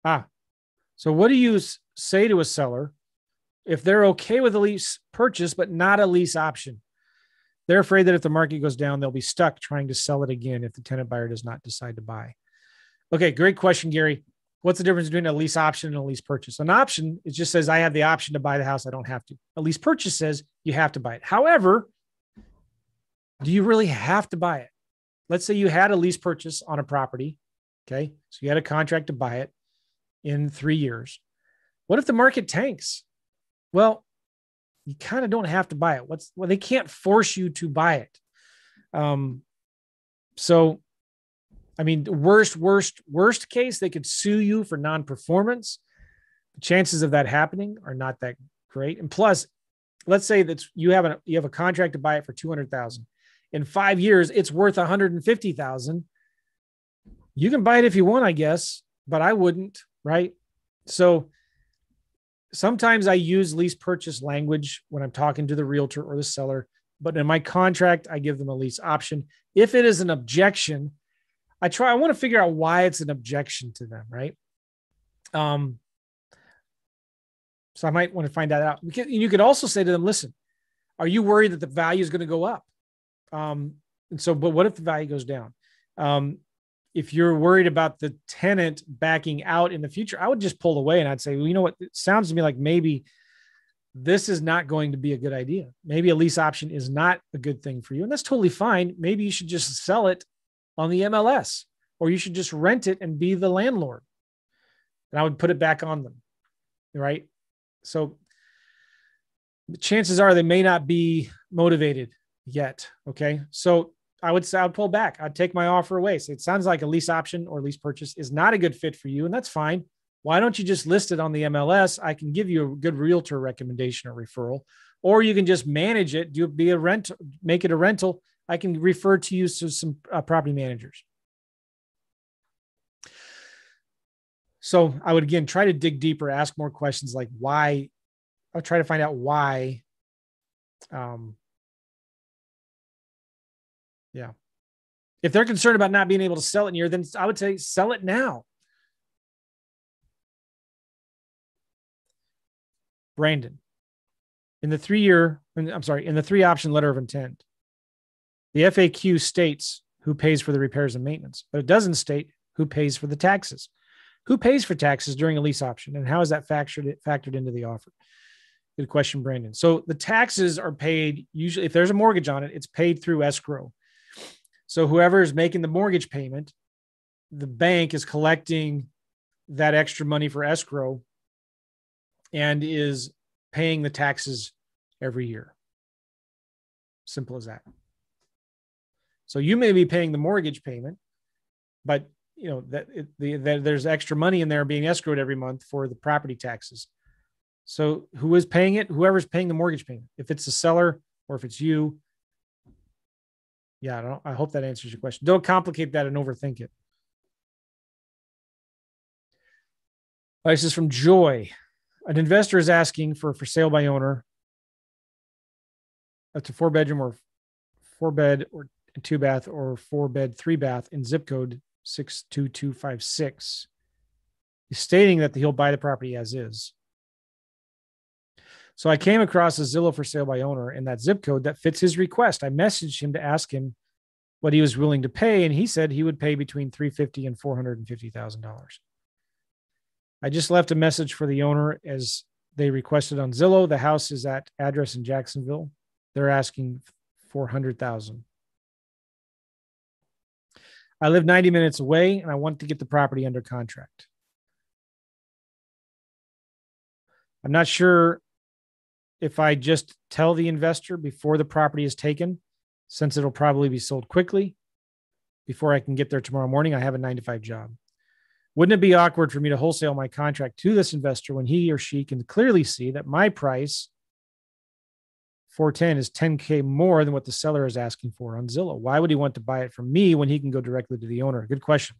[SPEAKER 1] So what do you say to a seller if they're okay with a lease purchase, but not a lease option? They're afraid that if the market goes down, they'll be stuck trying to sell it again if the tenant buyer does not decide to buy. Okay, great question, Gary. What's the difference between a lease option and a lease purchase? An option, it just says I have the option to buy the house. I don't have to. A lease purchase says you have to buy it. However, do you really have to buy it? Let's say you had a lease purchase on a property. Okay. So you had a contract to buy it in 3 years. What if the market tanks? Well, you kind of don't have to buy it. They can't force you to buy it. Worst case, they could sue you for non-performance. The chances of that happening are not that great. And plus, let's say that you have a contract to buy it for $200,000. In 5 years, it's worth $150,000. You can buy it if you want, I guess, but I wouldn't, right? So sometimes I use lease purchase language when I'm talking to the realtor or the seller, but in my contract, I give them a lease option. If it is an objection, I want to figure out why it's an objection to them, right? So I might want to find that out. You could also say to them, listen, are you worried that the value is going to go up? But what if the value goes down? If you're worried about the tenant backing out in the future, I would just pull away and I'd say, well, you know what? It sounds to me like maybe this is not going to be a good idea. Maybe a lease option is not a good thing for you. And that's totally fine. Maybe you should just sell it on the MLS, or you should just rent it and be the landlord. And I would put it back on them, right? So the chances are they may not be motivated yet. Okay. So I would say I'd pull back. I'd take my offer away. Say, it sounds like a lease option or lease purchase is not a good fit for you. And that's fine. Why don't you just list it on the MLS? I can give you a good realtor recommendation or referral, or you can just manage it, make it a rental. I can refer to you to some property managers. So I would, again, try to dig deeper, ask more questions like why. I'll try to find out why. Yeah. If they're concerned about not being able to sell it in a year, then I would say sell it now. Brandon, in the 3 option letter of intent, the FAQ states who pays for the repairs and maintenance, but it doesn't state who pays for the taxes. Who pays for taxes during a lease option, and how is that factored into the offer? Good question, Brandon. So the taxes are paid usually, if there's a mortgage on it, it's paid through escrow. So whoever is making the mortgage payment, the bank is collecting that extra money for escrow and is paying the taxes every year. Simple as that. So you may be paying the mortgage payment, but you know that there's extra money in there being escrowed every month for the property taxes. So who is paying it? Whoever's paying the mortgage payment. If it's the seller or if it's you. Yeah, I hope that answers your question. Don't complicate that and overthink it. This is from Joy. An investor is asking for sale by owner. That's a 4-bedroom or 4-bed or 2-bath or 4-bed, 3-bath in zip code 62256. He's stating that he'll buy the property as is. So I came across a Zillow for sale by owner in that zip code that fits his request. I messaged him to ask him what he was willing to pay, and he said he would pay between $350,000 and $450,000. I just left a message for the owner as they requested on Zillow. The house is at address in Jacksonville. They're asking $400,000. I live 90 minutes away, and I want to get the property under contract. I'm not sure if I just tell the investor before the property is taken, since it'll probably be sold quickly before I can get there tomorrow morning. I have a 9-to-5 job. Wouldn't it be awkward for me to wholesale my contract to this investor when he or she can clearly see that my price, $410, is $10K more than what the seller is asking for on Zillow? Why would he want to buy it from me when he can go directly to the owner? Good question.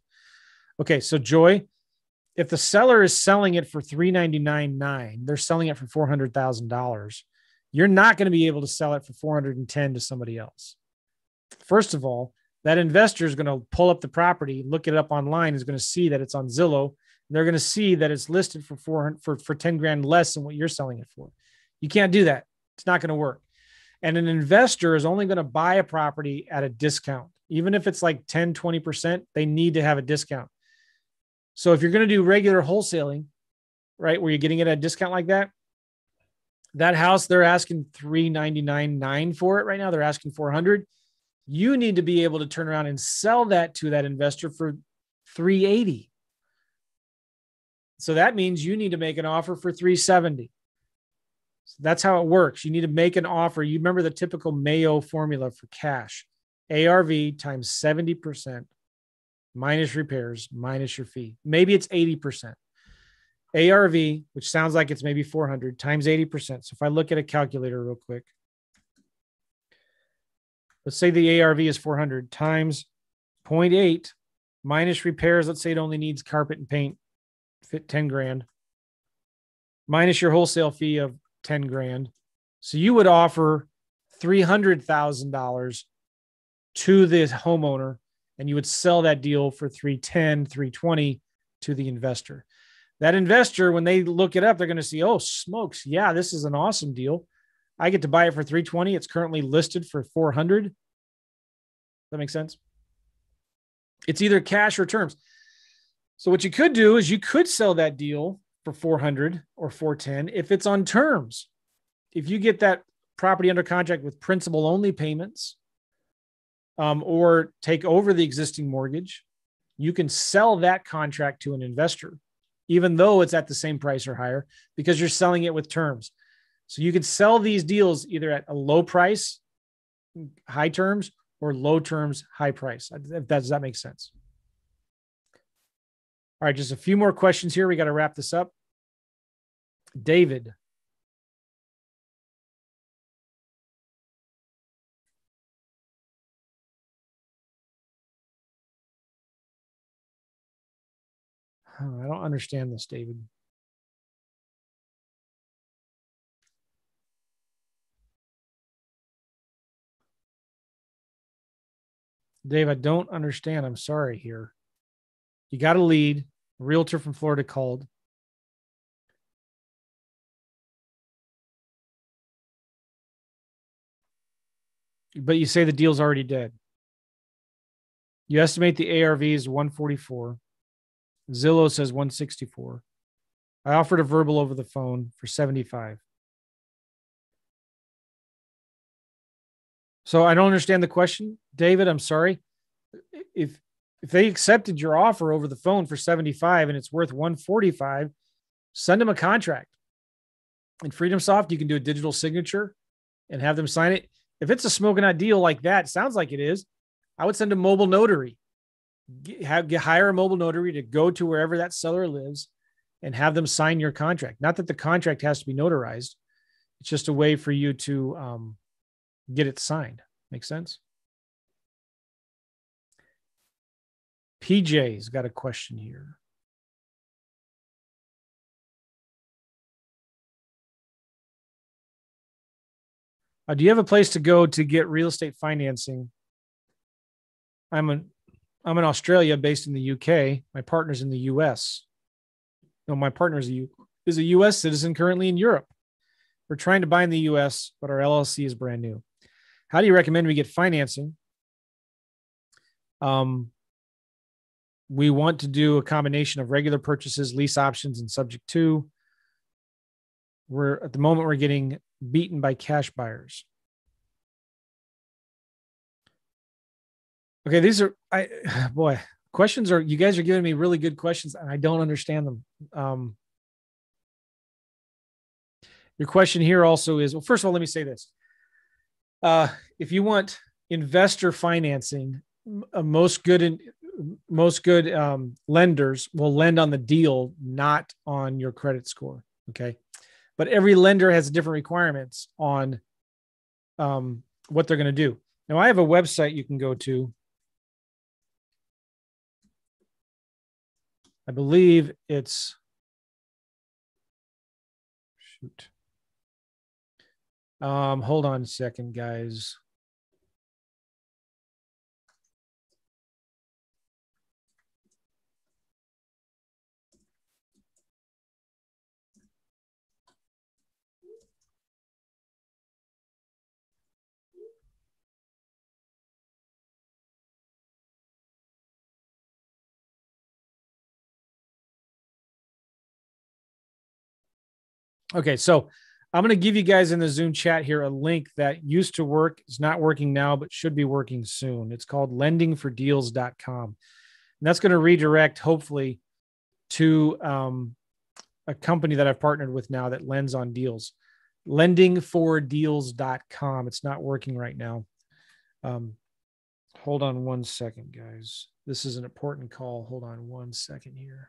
[SPEAKER 1] Okay, so Joy, if the seller is selling it for $399,900, they're selling it for $400,000. You're not going to be able to sell it for $410,000 to somebody else. First of all, that investor is going to pull up the property, look it up online, is going to see that it's on Zillow. And they're going to see that it's listed for $10,000 less than what you're selling it for. You can't do that. It's not going to work. And an investor is only going to buy a property at a discount. Even if it's like 10, 20%, they need to have a discount. So if you're going to do regular wholesaling, right, where you're getting it at a discount like that, that house, they're asking $399,900 for it right now. They're asking $400,000. You need to be able to turn around and sell that to that investor for $380,000. So that means you need to make an offer for $370,000. So that's how it works. You need to make an offer. You remember the typical Mayo formula for cash: ARV times 70% minus repairs minus your fee. Maybe it's 80%. ARV, which sounds like it's maybe 400, times 80%. So if I look at a calculator real quick, let's say the ARV is 400 times 0.8 minus repairs. Let's say it only needs carpet and paint, fit 10 grand, minus your wholesale fee of 10 grand. So you would offer $300,000 to the homeowner, and you would sell that deal for 310, 320 to the investor. That investor, when they look it up, they're going to see, oh, smokes. Yeah, this is an awesome deal. I get to buy it for 320. It's currently listed for 400. Does that make sense? It's either cash or terms. So what you could do is you could sell that deal for 400 or 410 if it's on terms. If you get that property under contract with principal only payments, or take over the existing mortgage, you can sell that contract to an investor, even though it's at the same price or higher, because you're selling it with terms. So you could sell these deals either at a low price, high terms, or low terms, high price. Does that make sense? All right, just a few more questions here. We got to wrap this up. David. I don't understand this, David. Dave, I don't understand. I'm sorry here. You got a lead. A realtor from Florida called. But you say the deal's already dead. You estimate the ARV is 144. Zillow says 164. I offered a verbal over the phone for 75. So I don't understand the question, David. I'm sorry. If they accepted your offer over the phone for 75 and it's worth 145, send them a contract. In Freedom Soft, you can do a digital signature and have them sign it. If it's a smoking hot deal like that, sounds like it is, I would send a mobile notary. Hire a mobile notary to go to wherever that seller lives and have them sign your contract. Not that the contract has to be notarized. It's just a way for you to get it signed. Make sense? PJ's got a question here. Do you have a place to go to get real estate financing? I'm in Australia, based in the UK. My partner's in the US. No, my partner is a US citizen currently in Europe. We're trying to buy in the US, but our LLC is brand new. How do you recommend we get financing? We want to do a combination of regular purchases, lease options, and subject to. At the moment, we're getting beaten by cash buyers. Okay, these are, questions you guys are giving me really good questions, and I don't understand them. Your question here also is, well, first of all, let me say this. If you want investor financing, most good lenders will lend on the deal, not on your credit score. Okay. But every lender has different requirements on what they're going to do. Now, I have a website you can go to. I believe it's, hold on a second, guys. Okay, so I'm going to give you guys in the Zoom chat here a link that used to work. It's not working now, but should be working soon. It's called lendingfordeals.com. And that's going to redirect, hopefully, to a company that I've partnered with now that lends on deals. Lendingfordeals.com. It's not working right now. Hold on one second, guys. This is an important call. Hold on one second here.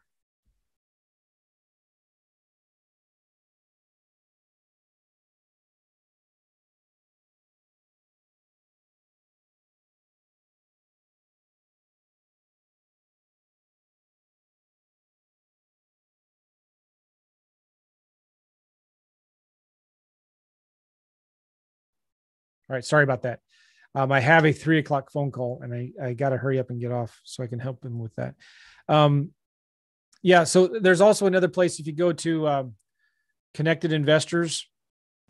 [SPEAKER 1] All right. Sorry about that. I have a 3:00 phone call and I got to hurry up and get off so I can help him with that. Yeah. So there's also another place. If you go to Connected Investors,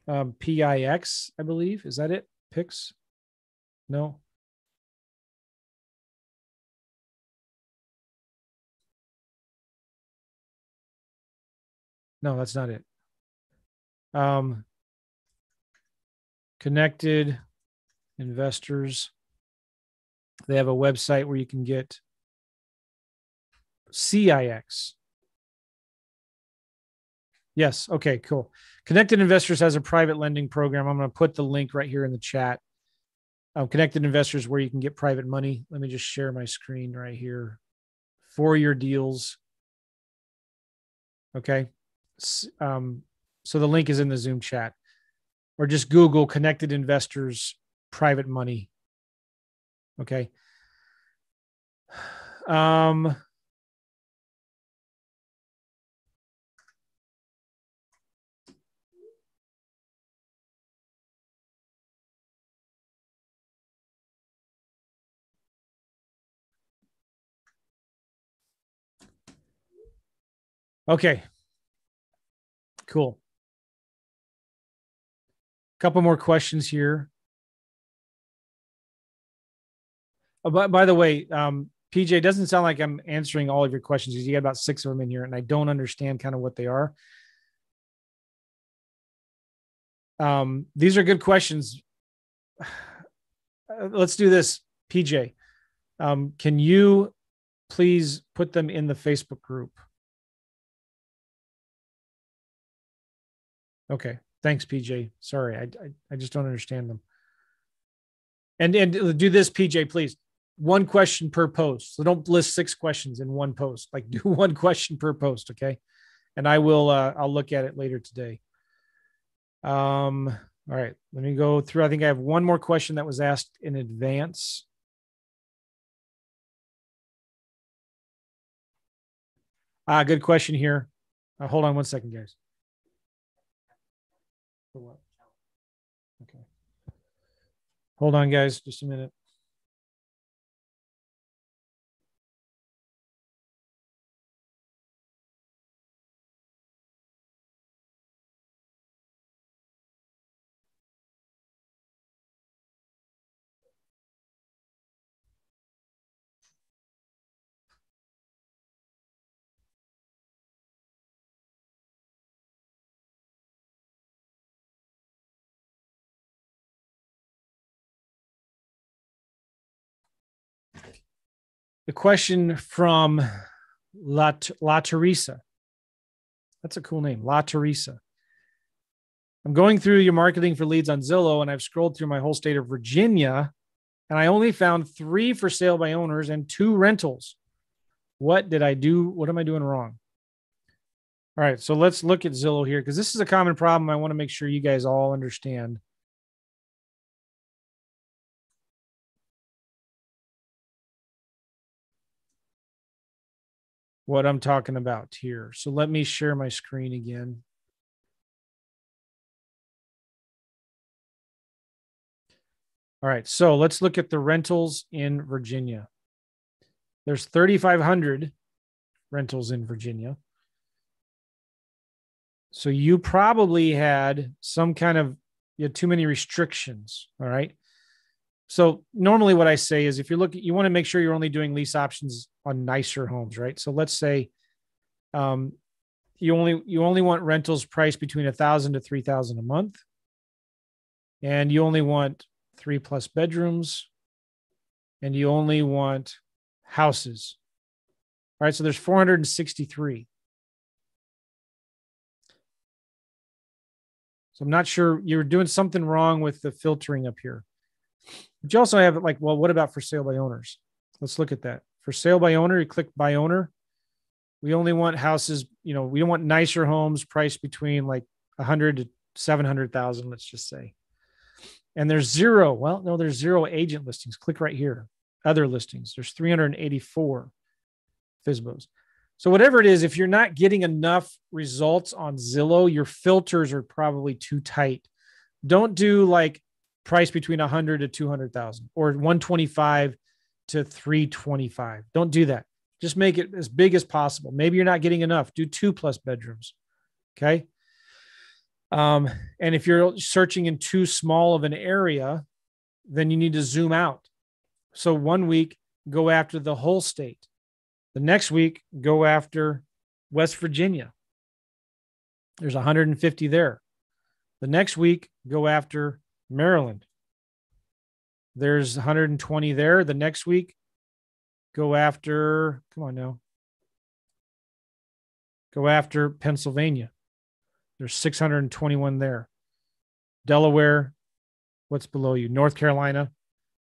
[SPEAKER 1] PIX, I believe. Is that it? PIX? No. No, that's not it. Connected Investors. They have a website where you can get CIX. Yes. Okay, cool. Connected Investors has a private lending program. I'm going to put the link right here in the chat. Connected Investors, where you can get private money. Let me just share my screen right here for your deals. Okay. So the link is in the Zoom chat, or just Google Connected Investors private money. Okay. Okay. Cool. Couple more questions here. Oh, by the way, PJ, it doesn't sound like I'm answering all of your questions because you got about 6 of them in here, and I don't understand kind of what they are. These are good questions. Let's do this, PJ. Can you please put them in the Facebook group? Okay. Thanks, PJ. Sorry, I just don't understand them. And do this, PJ, please. 1 question per post. So don't list 6 questions in one post. Like, do 1 question per post, okay? And I will I'll look at it later today. All right, let me go through. I think I have 1 more question that was asked in advance. Good question here. Hold on 1 second, guys. For what? Okay. Hold on, guys, just a minute. The question from La Teresa. That's a cool name, La Teresa. I'm going through your marketing for leads on Zillow, and I've scrolled through my whole state of Virginia, and I only found 3 for sale by owners and 2 rentals. What did I do? What am I doing wrong? All right, so let's look at Zillow here, because this is a common problem. I want to make sure you guys all understand. What I'm talking about here. So let me share my screen again. All right, so let's look at the rentals in Virginia. There's 3,500 rentals in Virginia. So you probably had some kind of, you had too many restrictions. All right. So normally what I say is if you're looking, you want to make sure you're only doing lease options on nicer homes, right? So let's say you only want rentals priced between $1,000 to $3,000 a month. And you only want 3+ bedrooms, and you only want houses. All right. So there's 463. So I'm not sure, you're doing something wrong with the filtering up here. But you also have like, well, what about for sale by owners? Let's look at that. For sale by owner, you click by owner. We only want houses, we don't want nicer homes priced between like 100 to 700,000, let's just say. And there's 0. Well, no, there's 0 agent listings. Click right here. Other listings. There's 384 FSBOs. So whatever it is, if you're not getting enough results on Zillow, your filters are probably too tight. Don't do like price between 100 to 200,000 or 125 to 325. Don't do that. Just make it as big as possible. Maybe you're not getting enough. Do 2+ bedrooms. Okay. And if you're searching in too small of an area, then you need to zoom out. So 1 week, go after the whole state. The next week, go after West Virginia. There's 150 there. The next week, go after Maryland. There's 120 there. The next week, go after, come on now. Go after Pennsylvania. There's 621 there. Delaware, what's below you? North Carolina.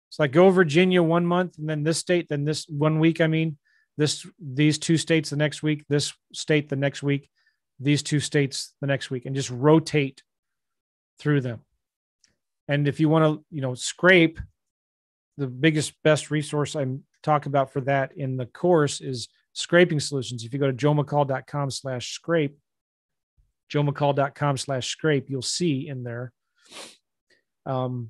[SPEAKER 1] It's like go Virginia 1 month, and then this state, then this 1 week. I mean, these 2 states the next week, this state the next week, these 2 states the next week, and just rotate through them. And if you want to, scrape, the biggest, best resource I talk about for that in the course is scraping solutions. If you go to joemccall.com/scrape, joemccall.com/scrape, you'll see in there how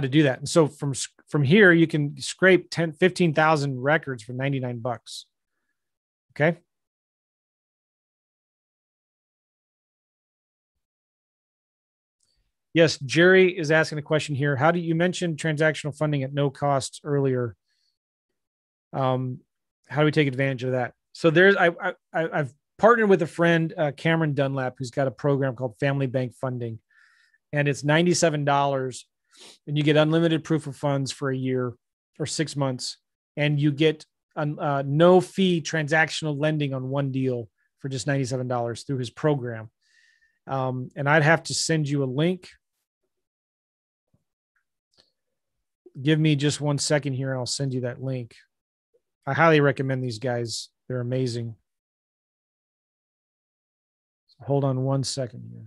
[SPEAKER 1] to do that. And so from here, you can scrape 15,000 records for $99. Okay. Yes, Jerry is asking a question here. How do you mention transactional funding at no cost earlier? How do we take advantage of that? So I've partnered with a friend, Cameron Dunlap, who's got a program called Family Bank Funding, and it's $97, and you get unlimited proof of funds for a year or 6 months, and you get no fee transactional lending on one deal for just $97 through his program. And I'd have to send you a link. Give me just 1 second here, and I'll send you that link. I highly recommend these guys. They're amazing. So hold on 1 second here.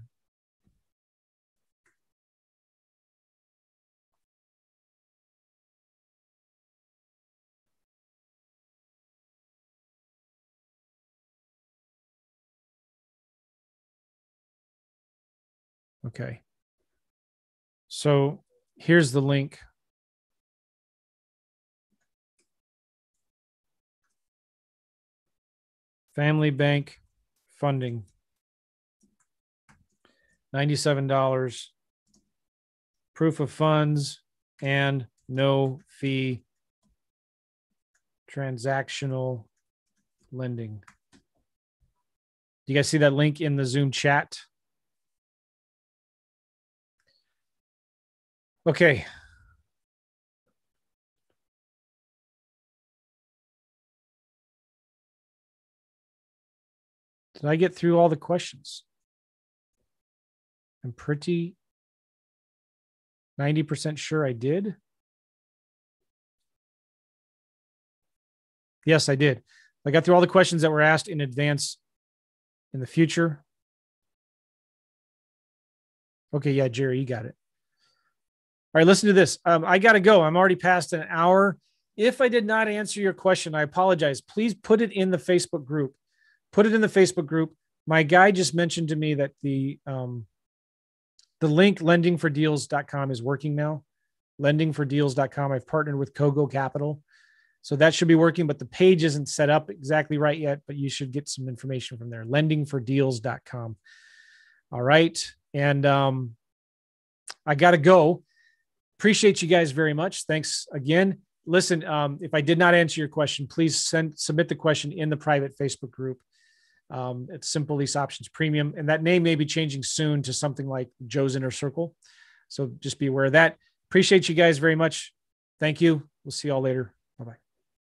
[SPEAKER 1] Okay. So here's the link. Family Bank Funding. $97. Proof of funds and no fee transactional lending. Do you guys see that link in the Zoom chat? Okay. Did I get through all the questions? I'm pretty 90% sure I did. Yes, I did. I got through all the questions that were asked in advance in the future. Okay, yeah, Jerry, you got it. All right, listen to this. I got to go. I'm already past an hour. If I did not answer your question, I apologize. Please put it in the Facebook group. Put it in the Facebook group. My guy just mentioned to me that the link lendingfordeals.com is working now. Lendingfordeals.com. I've partnered with Kogo Capital. So that should be working, but the page isn't set up exactly right yet, but you should get some information from there. Lendingfordeals.com. All right. And I got to go. Appreciate you guys very much. Thanks again. Listen, if I did not answer your question, please submit the question in the private Facebook group. It's Simple Lease Options Premium, and that name may be changing soon to something like Joe's Inner Circle. So just be aware of that. Appreciate you guys very much. Thank you. We'll see y'all later.